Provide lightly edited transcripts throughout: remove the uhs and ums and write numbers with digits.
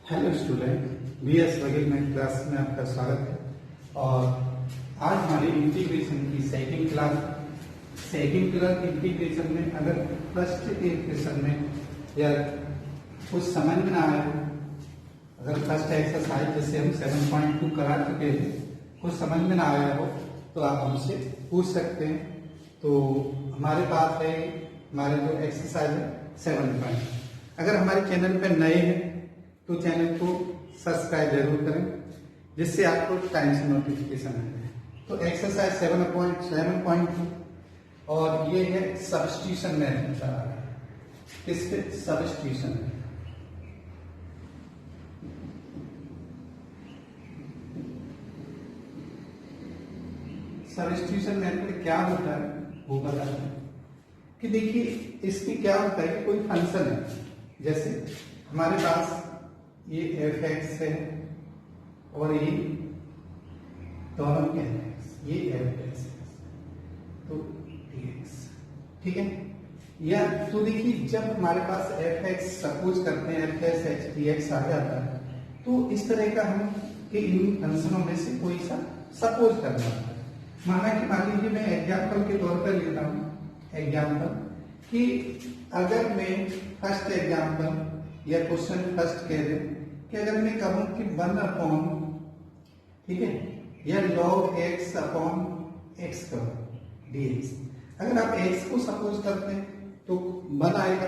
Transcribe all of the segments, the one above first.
Hello student, BS Baghel में class में आपका स्वागत है। और आज हमारी इंटीग्रेशन की सेकंड क्लास इंटीग्रेशन में अगर फर्स्ट के क्वेश्चन में या कुछ समझ में ना आया हो, अगर फर्स्ट एक्सरसाइज जैसे हम 7.2 करा चुके हैं, कुछ समझ में ना आया हो तो आप हमसे पूछ सकते हैं। तो हमारे पास है हमारे जो एक्सरसाइज है 7. अगर हमारे चैनल पर नए हैं तो चैनल को सब्सक्राइब जरूर करें, जिससे आपको टाइम से नोटिफिकेशन आए। तो एक्सरसाइज 7.2 और ये है सब्स्टिट्यूशन मेथड का। किस पे? सब्स्टिट्यूशन। सब्स्टिट्यूशन मेथड क्या होता है वो बताते हैं कि देखिए इसमें क्या होता है कि कोई फंक्शन है, जैसे हमारे पास ये f(x) है और ये दोनों क्या है, ये f(x) है तो dx, ठीक है। या तो देखिए जब हमारे पास f(x) सपोज करते हैं f(x) dx आ जाता है, तो इस तरह का हम कि इन फंक्शनों में से कोई सा सपोज करना होता है। मान लीजिए मैं एग्जाम्पल के तौर पर लेता हूँ एग्जाम्पल कि अगर मैं फर्स्ट एग्जाम्पल या क्वेश्चन फर्स्ट कह दे कि अगर मैं कहूं कि 1/, ठीक है, या log x अपॉन x करो dx। अगर आप x को सपोज करते हैं तो 1 आएगा,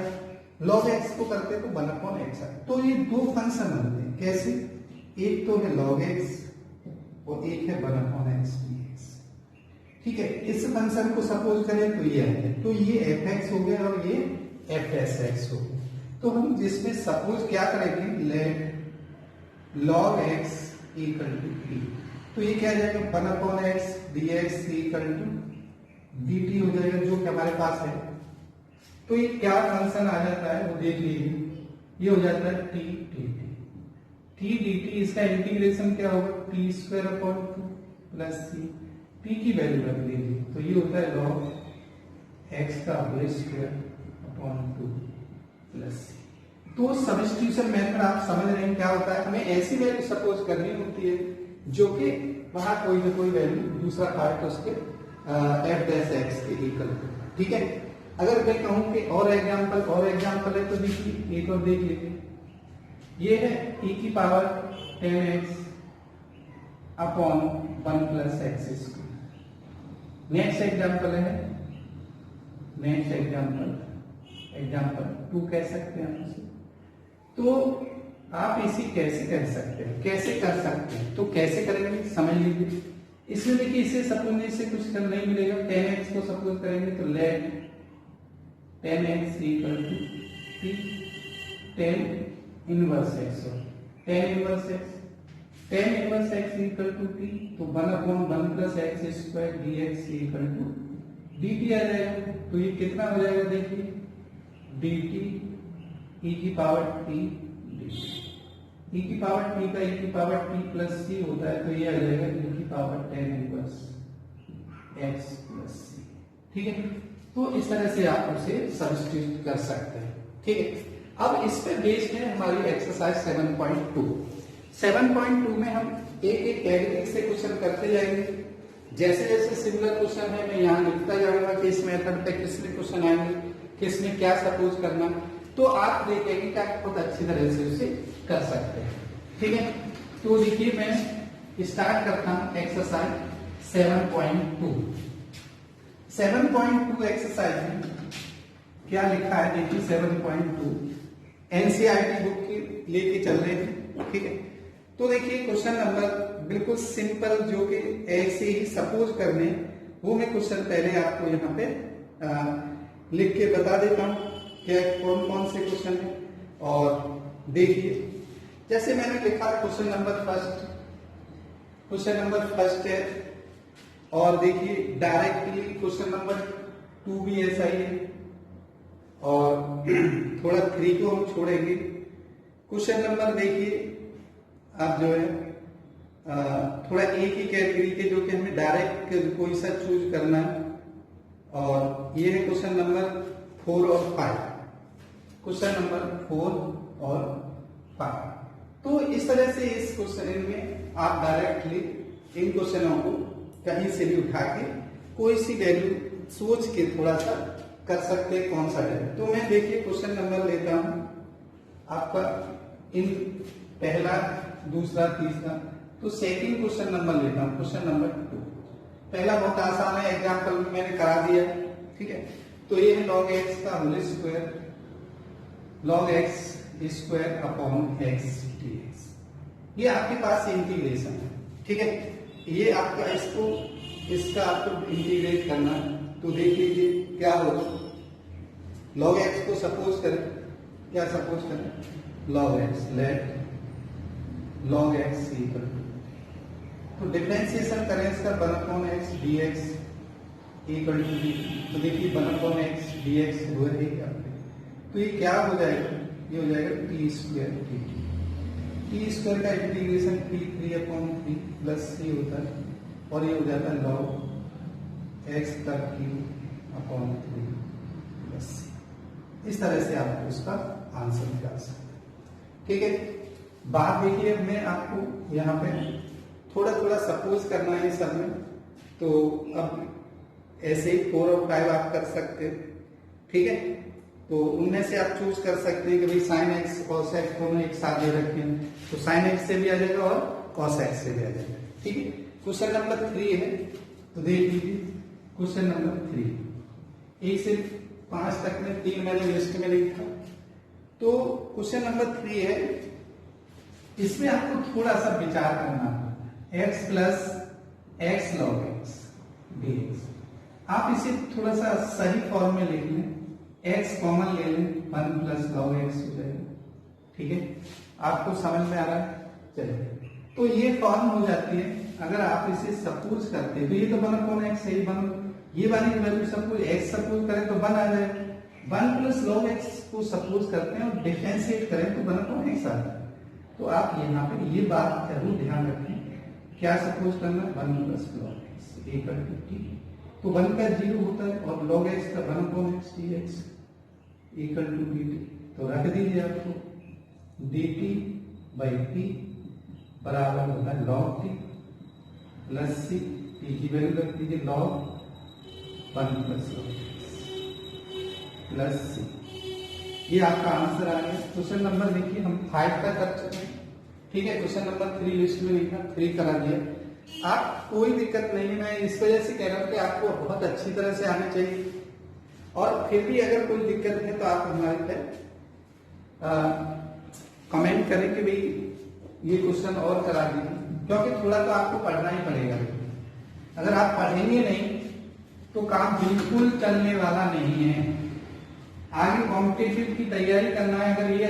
log x को करते हैं तो 1/x आएगा। तो ये दो फंक्शन बनते हैं। कैसे? एक तो है log x और एक है 1/x dx, ठीक है। इस फंक्शन को सपोज करें तो ये आएगा, तो ये f(x) हो गया और ये f(x) हो गया। तो हम जिसमें सपोज क्या करेंगे, let log x equal to t, तो ये क्या जाएगा 1/x dx equal to dt हो जाएगा, जो कि हमारे पास है। तो ये क्या फंक्शन आ जाता है वो देख लीजिए, ये हो जाता है t dt। इसका इंटीग्रेशन क्या होगा, t² प्लस c, t की वैल्यू रख लीजिए, तो ये होता है log x का whole square upon 2 plus c। तो सब्स्टिट्यूशन मेथड आप समझ रहे हैं क्या होता है। हमें ऐसी वैल्यू सपोज करनी होती है जो कि वहां कोई ना कोई वैल्यू दूसरा पार्ट उसके f(x) के इक्वल हो, ठीक है। अगर मैं कहूं कि और एग्जांपल है तो देखिए एक और देख लीजिए, ये है e की power 10x upon 1 plus x²। Next example 2 कह सकते हैं उसे। तो आप इसे कैसे कर सकते हैं, तो कैसे करेंगे समझ लीजिए। इसमें देखिए इसे सपोज से कुछ कर नहीं मिलेगा, 10x को सपोज करेंगे तो let 10x equal to t 10 inverse x हो, 10 inverse x equal to t, तो 1/1 plus x² dx equal to dt आ जाएगा। तो ये कितना हो जाएगा देखिए, dt e की पावर t dt, e की पावर t का e की पावर t प्लस c होता है, तो ये आ जाएगा e की power 10 inverse x plus c, ठीक है। तो इस तरह से आप उसे सब्स्टिट्यूट कर सकते हैं, ठीक है। अब इस पे बेस्ड है हमारी एक्सरसाइज 7.2 में हम एक कैटेगरी से क्वेश्चन करते जाएंगे। जैसे जैसे सिमिलर क्वेश्चन है मैं यहाँ लिखता जाऊंगा कि इस मेथड पे किसमें क्वेश्चन आएंगे, किसमें क्या सपोज करना, तो आप देखेंगे कि आप बहुत अच्छी तरह से उसे कर सकते हैं, ठीक है। तो देखिए मैं स्टार्ट करता हूं एक्सरसाइज 7.2 एक्सरसाइज में क्या लिखा है देखिए। 7.2 एनसीईआरटी बुक की लेके चल रहे थे, ठीक है। तो देखिए क्वेश्चन नंबर बिल्कुल सिंपल जो कि ऐसे ही सपोज करने, वो मैं क्वेश्चन पहले आपको यहाँ पे लिख के बता देता हूँ क्या कौन कौन से क्वेश्चन है। और देखिए जैसे मैंने लिखा क्वेश्चन नंबर फर्स्ट है, और देखिए डायरेक्टली क्वेश्चन नंबर 2 भी ऐसा ही है, और थोड़ा 3 को हम छोड़ेंगे। क्वेश्चन नंबर देखिए आप जो है थोड़ा एक ही कैटेगरी के जो कि हमें डायरेक्ट कोई सा चूज करना है, और ये है क्वेश्चन नंबर 4 और 5। क्वेश्चन नंबर 4 और 5, तो इस तरह से इस क्वेश्चन में आप डायरेक्टली इन क्वेश्चनों को कहीं से भी उठा के कोई सी वैल्यू सोच के थोड़ा सा कर सकते हैं कौन सा वैल्यू। तो मैं देखिए क्वेश्चन नंबर लेता हूं आपका इन पहला, दूसरा, तीसरा, तो सेकंड क्वेश्चन नंबर लेता हूं, क्वेश्चन नंबर 2। पहला बहुत आसान है, एग्जाम्पल मैंने करा दिया, ठीक है। तो ये है log x का whole square, log x square upon x dx। ये आपके पास इंटीग्रेशन है, ठीक है। ये आपका इसका आपको इंटीग्रेट करना है। तो देख लीजिए क्या होगा, log x को सपोज करें, क्या सपोज करें, log x, let log x equal तो डिफरेंशिएशन करें इसका 1/x dx equal to dt। तो देखिए 1/x dx हुआ है क्या, तो ये क्या हो जाएगा, ये हो जाएगा t square dt। T square का इंटीग्रेशन p3/3 प्लस c होता है और ये हो जाता है log x का q/3 प्लस c। इस तरह से आप उसका आंसर निकाल सकते हैं, ठीक है। बात देखिए, मैं आपको यहाँ पे थोड़ा थोड़ा सपोज करना है सब में, तो अब ऐसे 4 और 5 आप कर सकते हैं, ठीक है। तो उनमें से आप चूज कर सकते हैं कि भाई साइन एक्स कॉस एक्स दोनों एक साथ दे रखे हैं, तो साइन एक्स से भी आ जाएगा और कॉस एक्स से भी आ जाएगा, ठीक है। क्वेश्चन नंबर 3 है, तो देख लीजिए क्वेश्चन नंबर 3, 1 से 5 तक में 3 मैंने लिस्ट में लिखा। तो क्वेश्चन नंबर 3 है, इसमें आपको थोड़ा सा विचार करना है, x plus x log x dx। आप इसे थोड़ा सा सही फॉर्म में लिख लें, x कॉमन ले लें, 1 प्लस log x हो जाएगा, ठीक है। आपको समझ में आ रहा है, चलिए। तो ये फॉर्म हो जाती है, अगर आप इसे सपोज करते हैं तो ये तो 1/x है, ये वाली वैल्यू सपोज x सपोज करें तो 1 आ जाएगा। 1 प्लस log x को सपोज करते हैं और डिफरेंशिएट करें तो 1/x आता है। तो आप यहाँ पे ये बात जरूर ध्यान रखें, क्या सपोज करना, 1 plus log x equal to t। तो 1 का 0 होता है और log x का 1/x dx equal to dt। तो रख दीजिए आपको dt बाई t बराबर होता है log t plus c, t की वैल्यू रख दीजिए log 1 plus log x plus c। ये आपका आंसर आ गया। क्वेश्चन नंबर देखिए हम 5 तक कर चुके हैं, ठीक है। क्वेश्चन नंबर 3 लिस्ट में लिखा, 3 करा दिया। आप कोई दिक्कत नहीं है, मैं इस वजह से कह रहा हूँ कि आपको बहुत अच्छी तरह से आना चाहिए, और फिर भी अगर कोई दिक्कत है तो आप हमारे पे कमेंट करें कि भाई ये क्वेश्चन और करा दीजिए, क्योंकि थोड़ा तो आपको पढ़ना ही पड़ेगा। अगर आप पढ़ेंगे नहीं तो काम बिल्कुल चलने वाला नहीं है। आगे कॉम्पिटिटिव की तैयारी करना है, अगर ये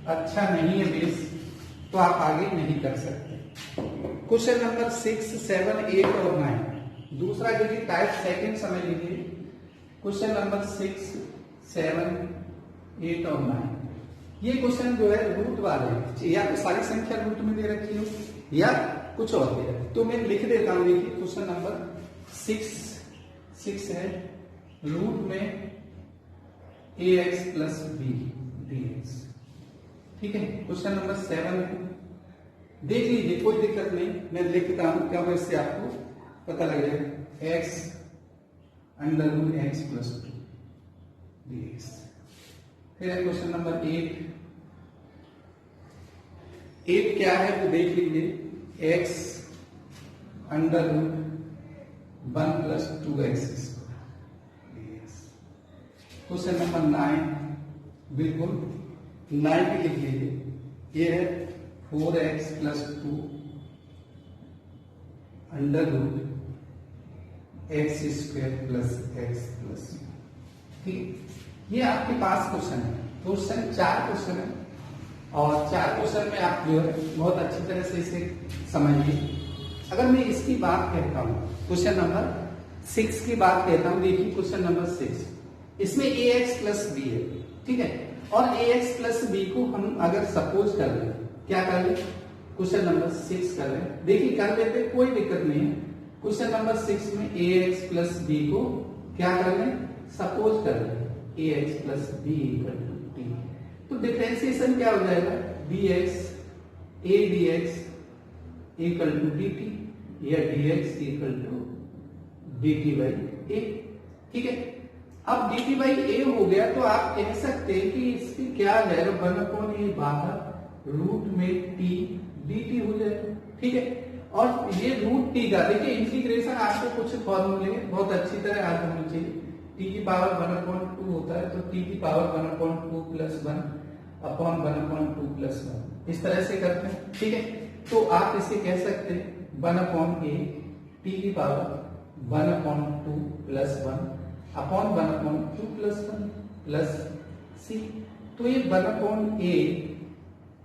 अच्छा नहीं है बेस, तो आप आगे नहीं कर सकते। क्वेश्चन नंबर 6, 7, 8 और 9, दूसरा देखिए टाइप सेकंड समझ लीजिए। क्वेश्चन नंबर 6, 7, 8 और 9, ये क्वेश्चन जो है रूट वाले, या तो सारी संख्या रूट में दे रखी हो या कुछ और दे रखी, तो मैं लिख देता हूं। देखिए क्वेश्चन नंबर 6 है, रूट में ax प्लस b dx, ठीक है। क्वेश्चन नंबर 7 देख लीजिए, कोई दिक्कत नहीं, मैं लिखता हूं, क्या इससे आपको पता लग जाएगा, x under root x plus 2 dx। फिर है क्वेश्चन नंबर 8 क्या है वो देख लीजिए, x under root 1 plus 2x square. Question number 9 बिल्कुल 9 भी लिख लीजिए, ये है 4x plus 2 under root x square plus x plus, ठीक। ये आपके पास क्वेश्चन है। क्वेश्चन 4 क्वेश्चन है, और 4 क्वेश्चन में आप जो है बहुत अच्छी तरह से इसे समझिए। अगर मैं इसकी बात कहता हूं, क्वेश्चन नंबर 6 की बात कहता हूं, देखिए क्वेश्चन नंबर 6, इसमें ax प्लस b है, ठीक है। और ax प्लस b को हम अगर सपोज कर लें, क्या कर लें, क्वेश्चन नंबर 6 कर लें, देखिए कर लेते, कोई दिक्कत नहीं है। क्वेश्चन नंबर 6 में ax प्लस b को क्या कर लें, सपोज कर लें, ax plus b equal to t। तो डिफरेंशिएशन क्या हो जाएगा, bx a d x equal to d t या d x equal to d t by a. ठीक है, अब डी टी बाई ए हो गया तो आप कह सकते हैं कि इसकी क्या है, 1/a बाहर रूट में टी डी टी हो जाएगा। ठीक है, और ये रूट टी का देखिए इंटीग्रेशन आपको कुछ फॉर्मूले बहुत अच्छी तरह याद होनी चाहिए। टी की पावर 1/2 होता है तो टी की पावर 1/2 प्लस 1 अपॉन 1/2 प्लस 1 इस तरह से करते हैं। ठीक है, तो आप इसे कह सकते हैं 1/a टी की power 1/2 plus 1 upon 1/2 plus 1 plus C. तो ये 1/a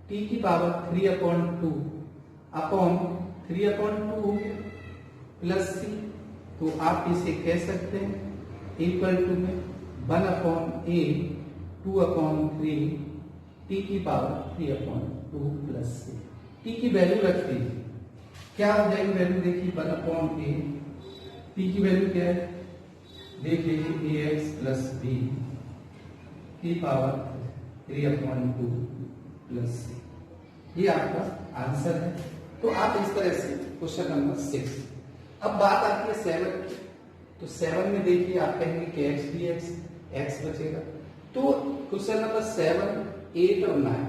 टी की पावर 3/2 अपॉन 3/2 प्लस सी। तो आप इसे कह सकते हैं इक्वल टू में 1/a 2/3 टी की पावर 3/2 प्लस सी। टी की वैल्यू रख दीजिए, क्या हो जाएगी वैल्यू देखिए 1/a टी की वैल्यू क्या है देख लीजिए ए एक्स प्लस बी की पावर 3/2 प्लस सी। ये आपका आंसर है। तो आप इस तरह से क्वेश्चन नंबर 6। अब बात आती है 7 की। तो 7 में देखिए आप कहेंगे कि एक्स डी एक्स बचेगा। तो क्वेश्चन नंबर 7, 8 और 9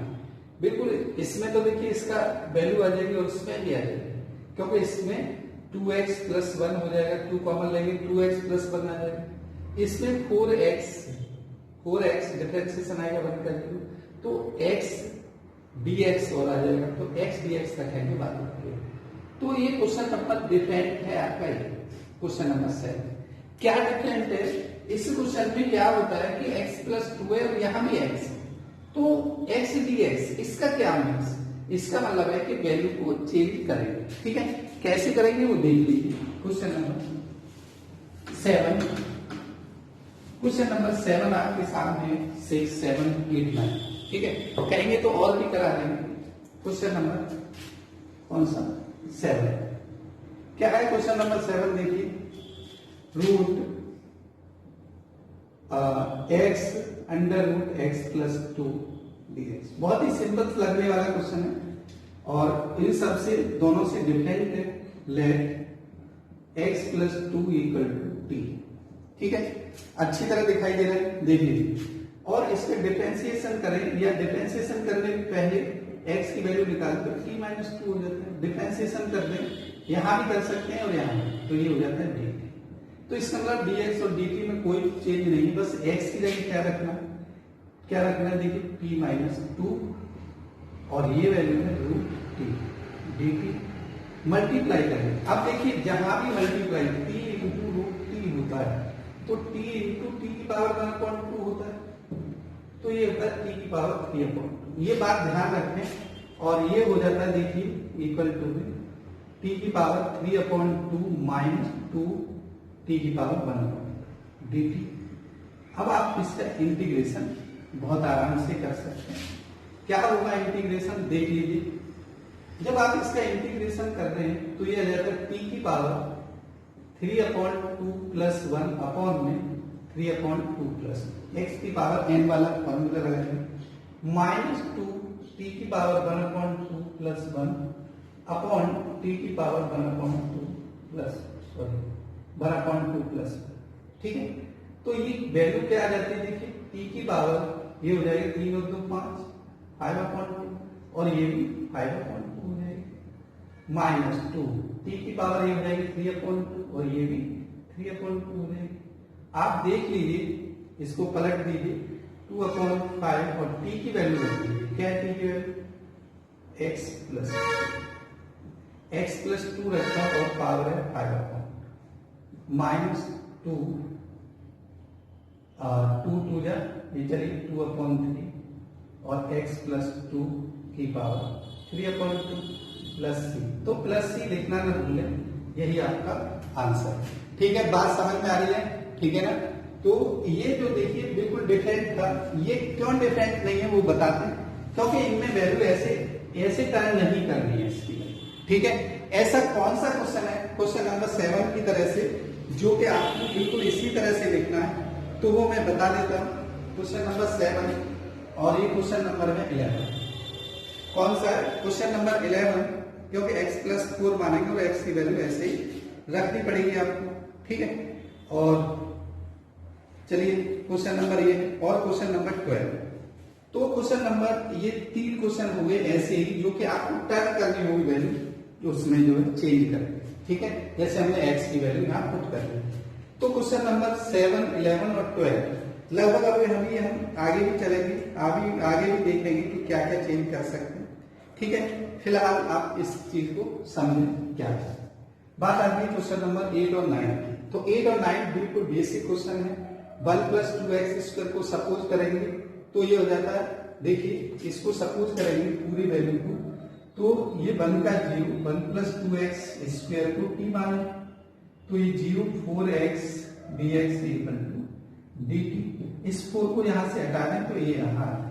बिल्कुल इसमें तो देखिए इसका वैल्यू आ जाएगी और इसमें भी आ जाएगी, क्योंकि इसमें 2x प्लस 1 हो जाएगा, 2 कॉमन लेंगे 2x प्लस 1 आ जाएगा। इसमें 4x डिफरेंशिएशन आएगा 1 का 0, तो x dx और आ जाएगा, तो x dx रखेंगे बाद में। तो ये क्वेश्चन नंबर डिफरेंट है आपका, ये क्वेश्चन नंबर 7 क्या डिफरेंट है। इस क्वेश्चन में क्या होता है कि x प्लस 2 है और यहाँ भी x, तो x dx इसका क्या मीन्स, इसका मतलब है कि वैल्यू को चेंज करेंगे। ठीक है, कैसे करेंगे वो देख लीजिए। क्वेश्चन नंबर 7, क्वेश्चन नंबर 7 आपके सामने 6, 7, 8, 9। ठीक है, कहेंगे तो और भी करा देंगे। क्वेश्चन नंबर कौन सा 7 क्या है। क्वेश्चन नंबर 7 देखिए, root x under root x plus 2 dx। बहुत ही सिंपल लगने वाला क्वेश्चन है और इन सब से दोनों से डिफरेंट है। Let x plus 2 equal to t। ठीक है, अच्छी तरह दिखाई दे रहा है, देख लीजिए। और इसके डिफरेंशिएशन करें या डिफरेंशिएशन करने के पहले x की वैल्यू निकाल कर t माइनस 2 हो जाता है। डिफरेंशिएशन कर दें, यहां भी कर सकते हैं और यहां भी, तो ये हो जाता है dt। तो इसका मतलब dx और dt में कोई चेंज नहीं, बस x की जगह क्या रखना है देखिए t माइनस 2 और ये वैल्यू है रूट t dt मल्टीप्लाई करें। अब देखिए जहां भी multiply t into root t होता है तो t इंटू टी की पावर 1/2 होता है, तो ये होता है t की पावर 3/2। ये बात ध्यान रखें और ये हो जाता है देखिए इक्वल टू t की पावर 3/2 माइनस 2 t की पावर 1 dt। अब आप इसका इंटीग्रेशन बहुत आराम से कर सकते हैं। क्या होगा इंटीग्रेशन देख लीजिए। जब आप इसका इंटीग्रेशन कर रहे हैं तो ये आ जाता है t की पावर 3/2 प्लस 1 अपॉन में 3/2 प्लस x की पावर n वाला फॉर्मूला लगाएंगे माइनस 2 t की पावर 1/2 प्लस 1 अपॉन t की पावर 1/2 प्लस 1/2 प्लस। ठीक है, तो ये वैल्यू क्या आ जाती है देखिए t की पावर ये हो जाएगी 3 और 2 5 5/2 और ये भी 5/2 हो जाएगी माइनस 2 t की पावर ये हो जाएगी 3/2 और ये भी 3/2 हो जाएगी। आप देख लीजिए इसको पलट दीजिए 2/5 और t की वैल्यू रख दीजिए। क्या है t की वैल्यू x प्लस 2 रखा और पावर है 5/2 माइनस 2 2 जा ये चलिए 2/3 और x प्लस 2 की पावर 3/2 प्लस सी। तो प्लस सी लिखना ना भूलें, यही आपका आंसर है। ठीक है, बात समझ में आ रही है, ठीक है ना। तो ये जो देखिए बिल्कुल डिफरेंट था, ये क्यों डिफरेंट नहीं है वो बताते हैं, क्योंकि इनमें वैल्यू ऐसे टर्न नहीं करनी है इसकी। ठीक है, ऐसा कौन सा क्वेश्चन है क्वेश्चन नंबर 7 की तरह से जो कि आपको बिल्कुल इसी तरह से लिखना है, तो वो मैं बता देता हूं। क्वेश्चन नंबर 7 और ये क्वेश्चन नंबर है 11। कौन सा है, क्वेश्चन नंबर 11, क्योंकि x प्लस 4 मानेंगे और x की वैल्यू ऐसे ही रखनी पड़ेगी आपको, ठीक है। और चलिए क्वेश्चन नंबर ये है, और क्वेश्चन नंबर 12। तो क्वेश्चन नंबर ये 3 क्वेश्चन हो गए ऐसे ही जो कि आपको टर्न करनी होगी वैल्यू, उसमें जो है चेंज करेंगे, ठीक है। जैसे हमने x की वैल्यू यहाँ पुट कर दी। तो क्वेश्चन नंबर 7, 11 और 12 लगभग अभी हम आगे भी चलेंगे, आगे भी देखेंगे कि क्या क्या चेंज कर सकते हैं, ठीक है। फिलहाल आप इस चीज को समझें क्या है। बात आती है क्वेश्चन नंबर 8 और 9 की। तो 8 और 9 बिल्कुल बेसिक क्वेश्चन है। 1 प्लस 2x² को सपोज करेंगे तो ये हो जाता है, देखिए इसको सपोज करेंगे पूरी वैल्यू को, तो ये 1 का 0, 1 प्लस 2x² को t माने, तो ये 0 4x dx equal to dt। इस 4 को यहां से हटा दें तो ये यहां आ गया,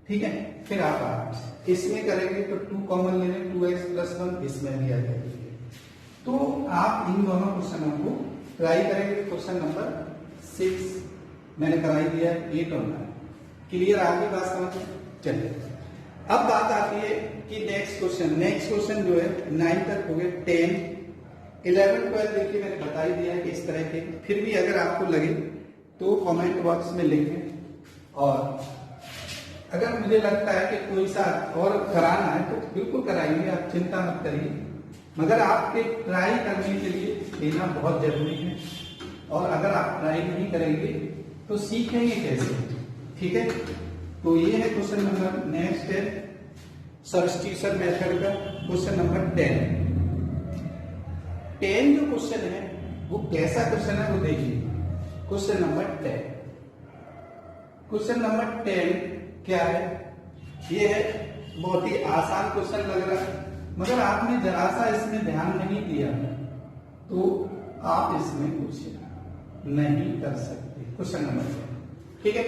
ठीक है। फिर आप इसमें करेंगे तो 2 कॉमन ले लें, 2x प्लस 1 इसमें भी आ जाएगा। तो आप इन दोनों क्वेश्चनों को ट्राई करेंगे। क्वेश्चन नंबर 6 मैंने कराई दिया है, 8 और 9 क्लियर, आगे बात समझ। चलिए अब बात आती है कि नेक्स्ट क्वेश्चन जो है 9 तक हो गए, 10, 11, 12 देखिए मैंने बता ही दिया है कि इस तरह के। फिर भी अगर आपको लगे तो कमेंट बॉक्स में लिखें, और अगर मुझे लगता है कि कोई सा और कराना है तो बिल्कुल कराएंगे, आप चिंता मत करिए। मगर आपके ट्राई करने के लिए देना बहुत जरूरी है, और अगर आप ट्राई नहीं करेंगे तो सीखेंगे कैसे, ठीक है। तो ये है क्वेश्चन नंबर। नेक्स्ट है सब्स्टिट्यूशन मेथड का क्वेश्चन नंबर 10। 10 जो क्वेश्चन है वो कैसा क्वेश्चन है वो देखिए। क्वेश्चन नंबर 10, क्वेश्चन नंबर 10 क्या है, ये है बहुत ही आसान क्वेश्चन लग रहा है, मगर आपने जरा सा इसमें ध्यान नहीं दिया तो आप इसमें कुछ नहीं कर सकते। क्वेश्चन नंबर 10, ठीक है।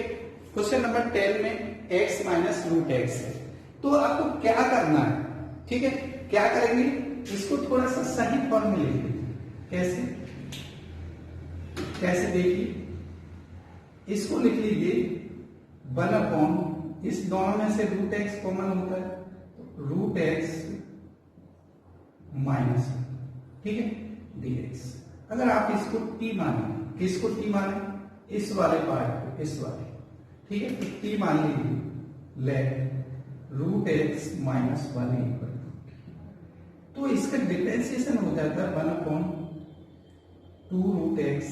क्वेश्चन नंबर 10 में x माइनस रूट एक्स है, तो आपको क्या करना है, ठीक है। क्या करेंगे, इसको थोड़ा सा सही फॉर्म में लिखिए। कैसे देखिए, इसको लिख लीजिए 1 अपॉन, इस दोनों में से रूट एक्स कॉमन होता है, तो रूट एक्स माइनस, ठीक है, dx। अगर आप इसको t माने, किसको t माने, इस वाले पार्ट को, इस वाले, ठीक है, तो t मान लीजिए, let root x minus 1 equal, तो इसका डिफरेंशिएशन हो जाता है 1 अपॉन 2 रूट एक्स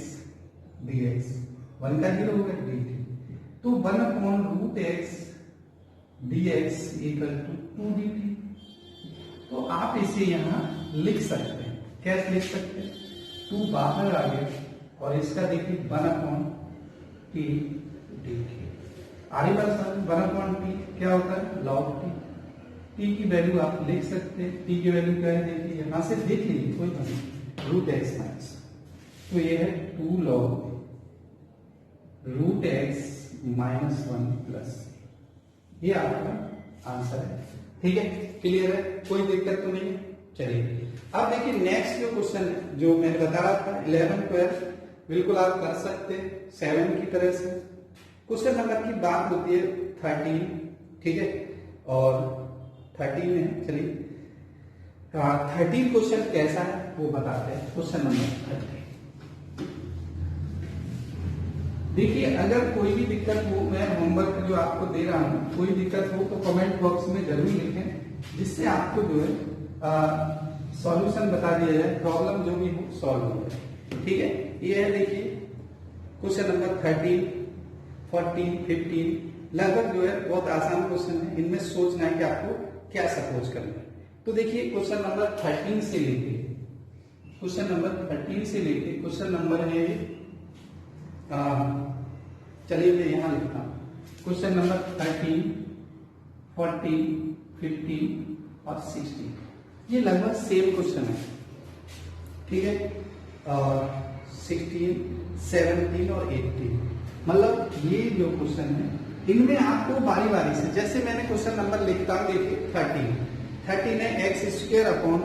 dx, 1 का 0 होगा dt, तो 1 upon root x dx equal to 2 dt। तो आप इसे यहां लिख सकते हैं, कैसे लिख सकते हैं, 2 बाहर आ गया और इसका देखिए 1 अपॉन t dt। आगे बात 1 अपॉन t क्या होता है, log t। t की वैल्यू आप लिख सकते हैं, t की वैल्यू क्या है देखिए, यहां से देख लीजिए, कोई बात नहीं, रूट एक्स माइनस, तो ये है 2 log root x minus 1 plus, ये आपका आंसर है, ठीक है। क्लियर है, कोई दिक्कत तो नहीं है। चलिए अब देखिए नेक्स्ट जो क्वेश्चन जो मैंने बता रहा था 11, 12 बिल्कुल आप कर सकते हैं 7 की तरह से। क्वेश्चन नंबर की बात होती है 13, ठीक है, और 13 है, चलिए 13 क्वेश्चन कैसा है वो बताते हैं। क्वेश्चन नंबर 13 देखिए, अगर कोई भी दिक्कत हो, मैं होमवर्क जो आपको दे रहा हूं, कोई दिक्कत हो तो कमेंट बॉक्स में जरूर लिखें, जिससे आपको जो है सॉल्यूशन बता दिया जाए, प्रॉब्लम जो भी हो सॉल्व हो जाए, ठीक है। ये है देखिए क्वेश्चन नंबर 13, 14, 15 लगभग जो है बहुत आसान क्वेश्चन है, इनमें सोचना है कि आपको क्या सपोज करना है। तो देखिए क्वेश्चन नंबर 13 से लेके क्वेश्चन नंबर है, चलिए मैं यहां लिखता हूं, क्वेश्चन नंबर 13, 14, 15 और 16, ये लगभग सेम क्वेश्चन है, ठीक है। और 16, 17 और 18, मतलब ये जो क्वेश्चन है इनमें आपको बारी बारी से, जैसे मैंने क्वेश्चन नंबर लिखता हूं देखिए 13 है x square upon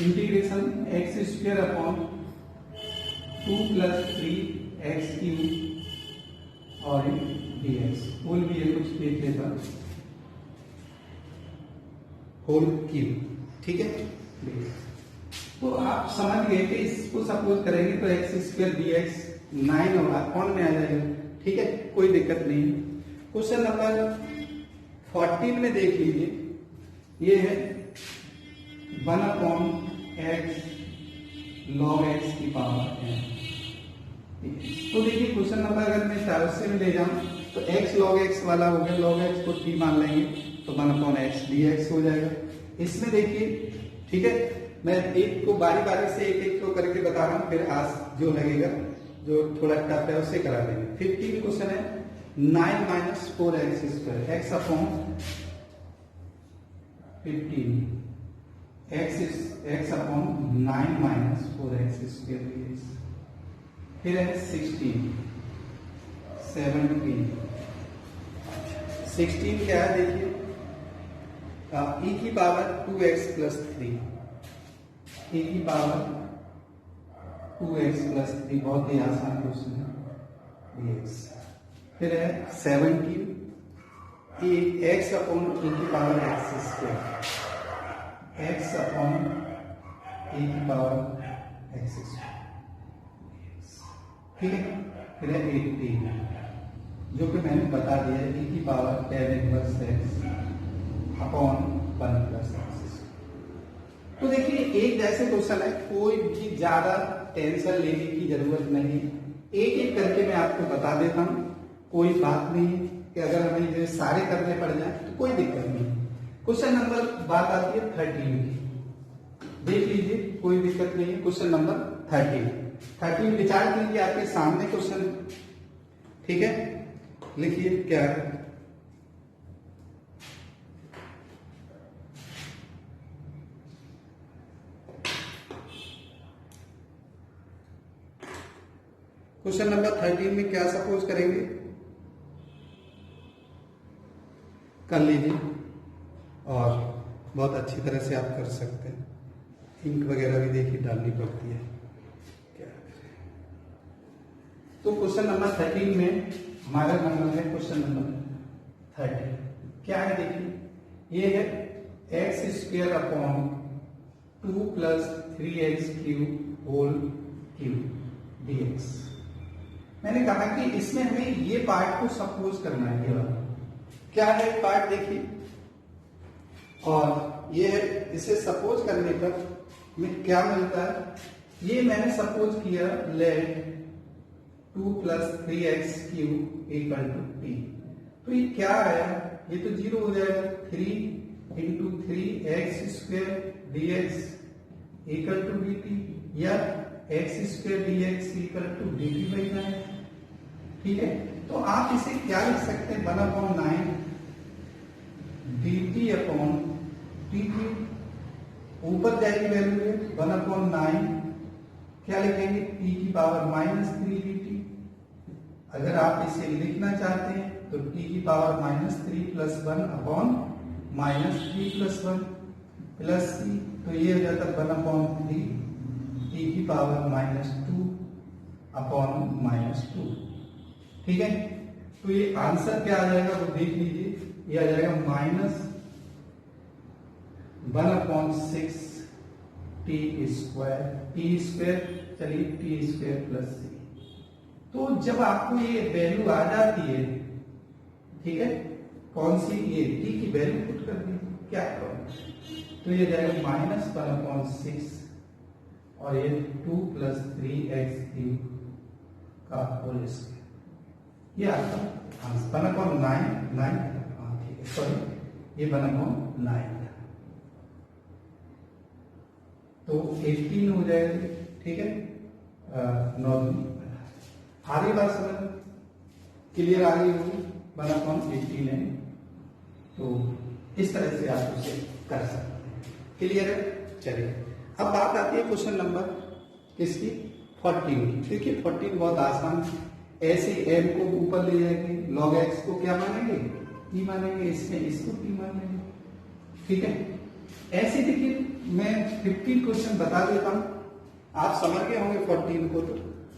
integration x square upon 2 plus 3 x cube और dx। बोल भी है कुछ देख लेता, होल क्यूब, ठीक है। तो आप समझ गए कि इसको सपोज करेंगे तो एक्स स्क्वायर डी एक्स 9 होगा, कौन में आ जाएगा, ठीक है, कोई दिक्कत नहीं। क्वेश्चन नंबर 14 में देख लीजिए, ये है 1/x log x की पावर n। तो देखिए क्वेश्चन नंबर अगर मैं चारों में ले जाऊं तो x log x वाला हो गया, log x को t मान लेंगे तो 1/x dx हो जाएगा। इसमें देखिए, ठीक है, मैं एक को बारी बारी से एक एक को करके बता रहा हूँ, फिर आज जो लगेगा जो थोड़ा टफ है उससे करा देंगे। 15 क्वेश्चन है 9 - 4x square x upon 15 x upon 9 - 4x square dx। फिर है 16 17 16 क्या है देखिए, e की पावर 2x + 3, e की पावर 2x + 3, बहुत ही आसान क्वेश्चन है dx। फिर है 17 x अपॉन e की power x square, x upon e की पावर x स्क्वायर, ठीक है। फिर है 18 जो कि मैंने बता दिया है, e की power tan inverse x upon 1 + x। तो देखिए एक जैसे क्वेश्चन है, कोई भी ज्यादा टेंशन लेने की जरूरत नहीं, एक एक करके मैं आपको बता देता हूँ, कोई बात नहीं कि अगर हमें ये सारे करने पड़ जाए तो कोई दिक्कत नहीं। क्वेश्चन नंबर बात आती है 13 की, देख लीजिए, कोई दिक्कत नहीं है। क्वेश्चन नंबर 13 विचार कीजिए, आपके सामने क्वेश्चन, ठीक है, लिखिए क्या है। क्वेश्चन नंबर 13 में क्या सपोज करेंगे, कर लीजिए, और बहुत अच्छी तरह से आप कर सकते हैं। इंक वगैरह भी देखिए डालनी पड़ती है क्या। तो क्वेश्चन नंबर 13 में हमारा नंबर है क्वेश्चन नंबर 13, क्या है देखिए, ये है x square upon 2 + 3x³ whole cube dx। मैंने कहा कि इसमें हमें ये पार्ट को सपोज करना है, ये वाला क्या है पार्ट देखिए, और ये है, इसे सपोज करने पर हमें क्या मिलता है, ये मैंने सपोज किया लेट 2 + 3x³ = t। तो ये क्या है, ये तो 0 हो जाएगा, 3 × 3x² dx = dt, या x² dx = dt/9, ठीक है। तो आप इसे क्या लिख सकते हैं, 1/9 dt/dt, ऊपर जाएगी वैल्यू है 1/9, क्या लिखेंगे, t की पावर -3 dt। अगर आप इसे लिखना चाहते हैं तो t की पावर -3 + 1/-3 + 1 + c, तो ये हो जाता है 1/3 t की पावर -2/-2, ठीक है। तो ये आंसर क्या आ जाएगा वो देख लीजिए, ये आ जाएगा -1/6 t², चलिए t² + c। तो जब आपको ये वैल्यू आ जाती है, ठीक है, कौन सी, ये t की वैल्यू पुट कर दी, क्या करोगे, तो ये जाएगा -1/6 और ये 2 + 3x³ का होल स्क्वायर, ये आपका आंसर 1/9, ठीक है, सॉरी ये 1/9, तो 18 हो जाएगा, ठीक है। 9 आगे बात समझ क्लियर आ गई होगी, 1/18 है, तो इस तरह से आप उसे कर सकते हैं, क्लियर है। चलिए अब बात आती है क्वेश्चन नंबर किसकी, 14 की। देखिए 14 बहुत आसान, ऐसे m को ऊपर ले जाएंगे, log x को क्या मानेंगे, t मानेंगे, इसमें इसको t मान लेंगे, ठीक है। ऐसे देखिए मैं 15 क्वेश्चन बता देता हूं, आप समझ गए होंगे 14 को, तो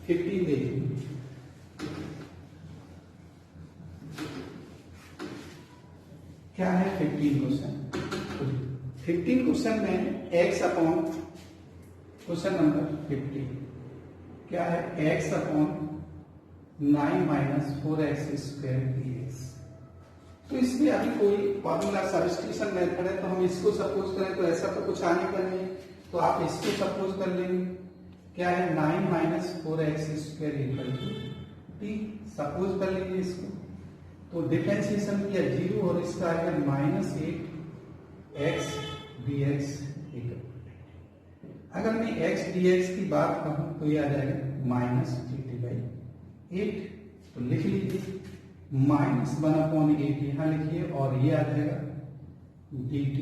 15 देखिए, क्या है 15 क्वेश्चन। 15 क्वेश्चन में x अपॉन क्वेश्चन नंबर 15 क्या है, x upon 9 minus 4x square dx। तो इसमें अभी कोई फॉर्मूला सब्स्टिट्यूशन मेथड है, तो हम इसको सपोज करें तो ऐसा तो कुछ आने का नहीं, तो आप इसको सपोज कर लेंगे क्या है 9 minus 4x square equal to t, suppose कर लेंगे इसको। तो डिफरेंशिएशन किया 0 और इसका आ गया माइनस 8x dx इक्वल। अगर मैं x dx की बात कहूं तो ये आ जाएगा माइनस dt/8, तो लिख लीजिए माइनस 1/8 यहां लिखिए और ये आ जाएगा dt/t,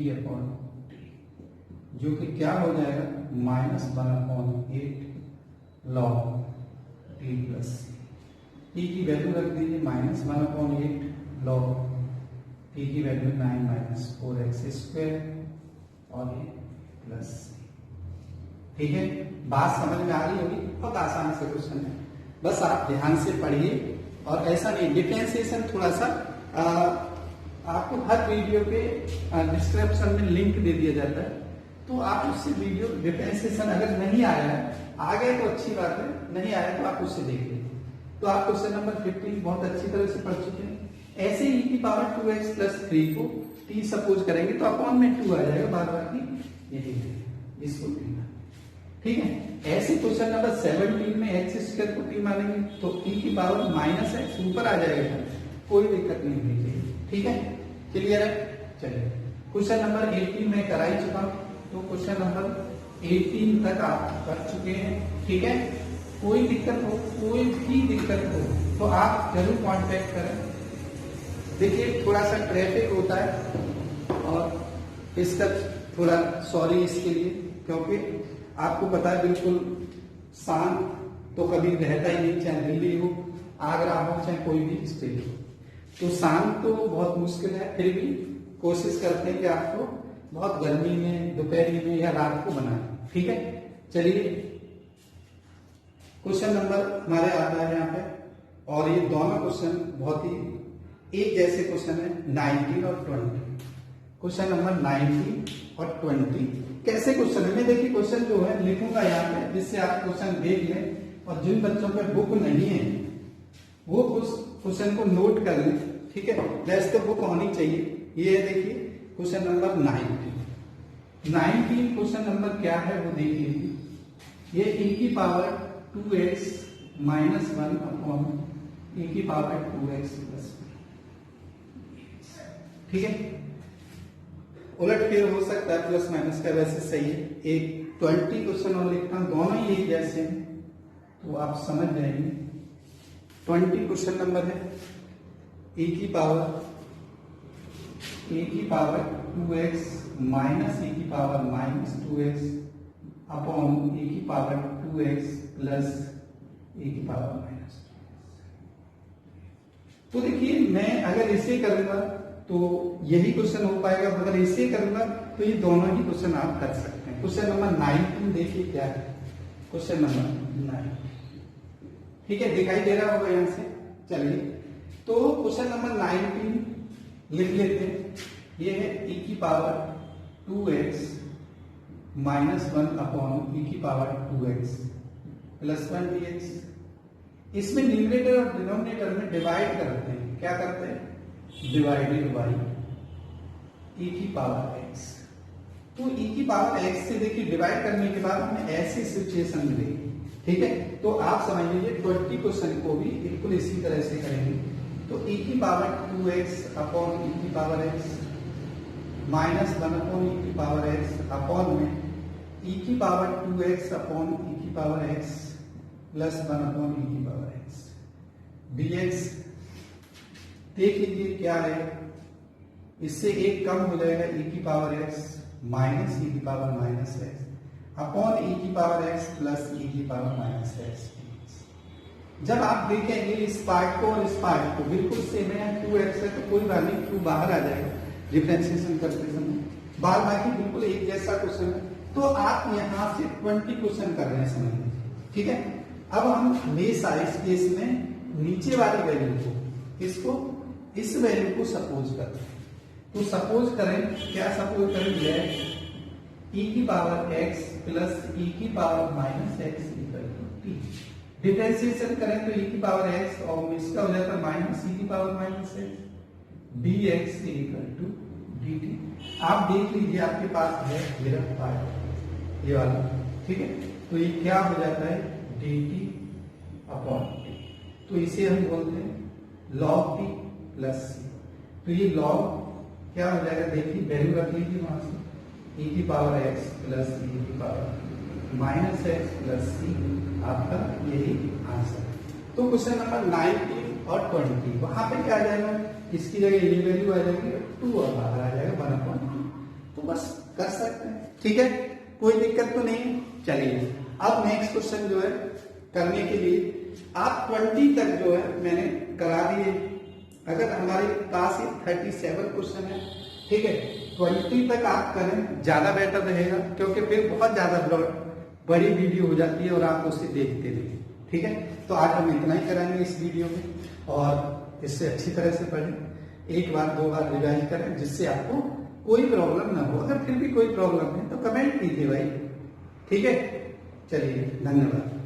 जो कि क्या हो जाएगा minus 1/8 log t plus t की वैल्यू रख दीजिए माइनस 1/8 log t की वैल्यू 9 माइनस 4x स्क्वायर और ये प्लस। ठीक है, बात समझ में आ रही होगी, बहुत आसान से क्वेश्चन है, बस आप ध्यान से पढ़िए। और ऐसा नहीं, डिफरेंशिएशन थोड़ा सा आपको हर वीडियो के डिस्क्रिप्शन में लिंक दे दिया जाता है, तो आप उससे वीडियो डिफरेंशिएशन अगर नहीं आया है, आ गए तो अच्छी बात है, नहीं आया तो आप उससे देख लीजिए। तो आप क्वेश्चन नंबर 15 बहुत अच्छी तरह से पढ़ चुके हैं। ऐसे e की पावर 2x प्लस 3 को t सपोज करेंगे तो अपॉन में 2 आ जाएगा, बार बार की यही है, इसको t। ठीक है, ऐसे क्वेश्चन नंबर 17 में x स्क्वायर को t मानेंगे तो e की पावर माइनस x ऊपर आ जाएगा, कोई दिक्कत नहीं होनी चाहिए। ठीक है, क्लियर है। चलिए क्वेश्चन नंबर 18 में कराई चुका हूं, तो क्वेश्चन नंबर 18 तक आप कर चुके हैं। ठीक है, कोई दिक्कत हो, कोई भी दिक्कत हो तो आप जरूर कांटेक्ट करें। देखिए थोड़ा सा ट्रैफिक होता है और इसका थोड़ा सॉरी इसके लिए, क्योंकि आपको पता है बिल्कुल शांत तो कभी रहता ही नहीं, चाहे दिल्ली हो, आगरा हो, चाहे कोई भी स्टेट हो, तो शांत तो बहुत मुश्किल है। फिर भी कोशिश करते हैं कि आपको बहुत गर्मी में, दोपहरी में या रात को बनाए। ठीक है, चलिए क्वेश्चन नंबर हमारे आता है यहाँ पे, और ये दोनों क्वेश्चन बहुत ही एक जैसे क्वेश्चन है, 19 और 20। क्वेश्चन नंबर 19 और 20 कैसे क्वेश्चन है, मैं देखिए क्वेश्चन जो है लिखूंगा यहाँ पे, जिससे आप क्वेश्चन देख लें, और जिन बच्चों पे बुक नहीं है वो क्वेश्चन को नोट कर लें। ठीक है, वैसे तो बुक होनी चाहिए। ये देखिए क्वेश्चन नंबर 19 क्वेश्चन नंबर क्या है वो देख लीजिए। ये e की power 2x minus 1 upon e की पावर 2x प्लस। ठीक है, उलट फेर हो सकता है प्लस माइनस का, वैसे सही है। एक 20 क्वेश्चन और लिखता हूं, दोनों ही एक जैसे हैं तो आप समझ जाएंगे। 20 क्वेश्चन नंबर है e की पावर 2x माइनस e की power minus 2x upon e की पावर 2x प्लस e की पावर माइनस 2x। तो देखिए मैं अगर इसे करूंगा तो यही क्वेश्चन हो पाएगा, अगर इसे करूंगा तो ये दोनों ही क्वेश्चन आप कर सकते हैं। क्वेश्चन नंबर 19 देखिए क्या है, क्वेश्चन नंबर 9। ठीक है, दिखाई दे रहा होगा यहां से। चलिए तो क्वेश्चन नंबर 19 लिख लेते हैं। ये है e की power 2x minus 1 upon e की पावर 2x प्लस 1 dx। इसमें न्यूमरेटर और डिनोमिनेटर में डिवाइड करते हैं, क्या करते हैं, डिवाइडेड बाई e की पावर x। तो e की पावर x से देखिए डिवाइड करने के बाद हमें ऐसी सिचुएशन मिलेगी। ठीक है, तो आप समझ लीजिए 20 क्वेश्चन को भी बिल्कुल इसी तरह से करेंगे। तो e की पावर 2x अपॉन e की power x minus 1 upon e की पावर x अपॉन में e की पावर 2x अपॉन e की power x plus 1 upon e की पावर x dx। देख लीजिए क्या है, इससे एक कम हो जाएगा e की पावर x माइनस e की power minus x upon e की पावर x प्लस e की पावर माइनस x। जब आप देखेंगे इस पार्ट को और इस पार्ट को बिल्कुल सेम है, 2x है तो कोई बात नहीं, 2 बाहर आ जाएगा डिफरेंशिएशन करते समय, बाद बाकी बिल्कुल एक जैसा क्वेश्चन है। तो आप यहाँ से 20 क्वेश्चन कर रहे हैं, समझ लीजिए। ठीक है, अब हम हमेशा इस केस में नीचे वाली वैल्यू को, इसको इस वैल्यू को सपोज करते हैं। तो सपोज करें, क्या सपोज करें, लेट e की पावर x प्लस e की power minus x equal to t। Differentiation करें तो e की पावर x और इसका हो जाता है माइनस e की power minus x dx equal to dt। आप देख लीजिए आपके पास है मेरा पार्ट ये वाला, ठीक है। तो ये क्या हो जाता है dt अपॉन t। तो इसे हम बोलते हैं log t प्लस c। तो ये log क्या हो जाएगा, देखिए वैल्यू रख लीजिए वहां से, e की पावर x प्लस e की power minus x plus c, आपका यही आंसर। तो क्वेश्चन नंबर 19 और 20 वहां पे क्या आ जाएगा, इसकी जगह ये वैल्यू आ जाएगी 2 और बाहर आ जाएगा 1/2। तो बस कर सकते हैं, ठीक है, कोई दिक्कत तो नहीं। चलिए अब नेक्स्ट क्वेश्चन जो है करने के लिए आप 20 तक जो है मैंने करा दिए। अगर हमारे पास ये 37 क्वेश्चन है, ठीक है, 20 तक आप करें ज्यादा बेटर रहेगा, क्योंकि फिर बहुत ज्यादा बड़ी वीडियो हो जाती है और आप उसे देखते रहिए, ठीक है। तो आज हम इतना ही कराएंगे इस वीडियो में, और इससे अच्छी तरह से पढ़ें, एक बार 2 बार रिवाइज करें, जिससे आपको कोई प्रॉब्लम ना हो। अगर फिर भी कोई प्रॉब्लम है तो कमेंट कीजिए भाई, ठीक है। चलिए, धन्यवाद।